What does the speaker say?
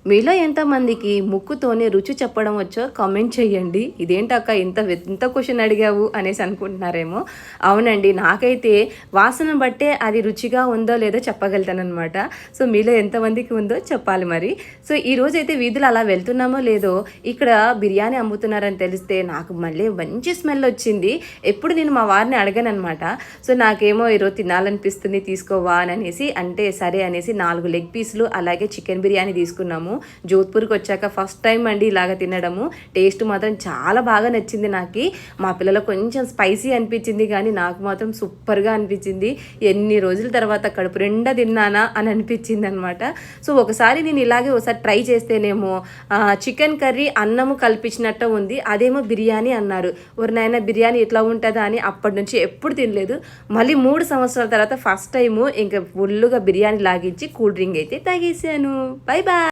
మీలో ఎంతమందికి ముక్కుతోనే రుచి చెప్పడం వచ్చో కామెంట్ చేయండి. ఇదేంటక్క ఇంత క్వశ్చన్ అడిగావు అనేసి అనుకుంటున్నారేమో. అవునండి, నాకైతే వాసన బట్టే అది రుచిగా ఉందో లేదో చెప్పగలుగుతానమాట. సో మీలో ఎంతమందికి ఉందో చెప్పాలి మరి. సో ఈరోజైతే వీధులు అలా వెళ్తున్నామో లేదో ఇక్కడ బిర్యానీ అమ్ముతున్నారని తెలిస్తే నాకు మళ్ళీ మంచి స్మెల్ వచ్చింది. ఎప్పుడు నేను మా వారిని అడగనమాట. సో నాకేమో ఈరోజు తినాలనిపిస్తుంది తీసుకోవా అని అనేసి అంటే సరే అనేసి 4 లెగ్ పీసులు అలాగే చికెన్ బిర్యానీ తీసుకున్నాము. జోధ్పూర్కి వచ్చాక ఫస్ట్ టైం అండి ఇలాగ తినడము. టేస్ట్ మాత్రం చాలా బాగా నచ్చింది నాకు. మా పిల్లలకు కొంచెం స్పైసీ అనిపించింది కానీ నాకు మాత్రం సూపర్గా అనిపించింది. ఎన్ని రోజుల తర్వాత కడుపు నిండా తిన్నానా అని అనిపించింది అనమాట. సో ఒకసారి నేను ఇలాగే ఒకసారి ట్రై చేస్తేనేమో చికెన్ కర్రీ అన్నము కల్పించినట్టు ఉంది, అదేమో బిర్యానీ అన్నారు. ఎవరినైనా బిర్యానీ ఎట్లా ఉంటుందా అని అప్పటి నుంచి ఎప్పుడు తినలేదు. మళ్ళీ 3 సంవత్సరాల తర్వాత ఫస్ట్ టైము ఇంకా ఫుల్లుగా బిర్యానీ లాగించి కూల్ డ్రింక్ అయితే తాగేసాను. Bye bye.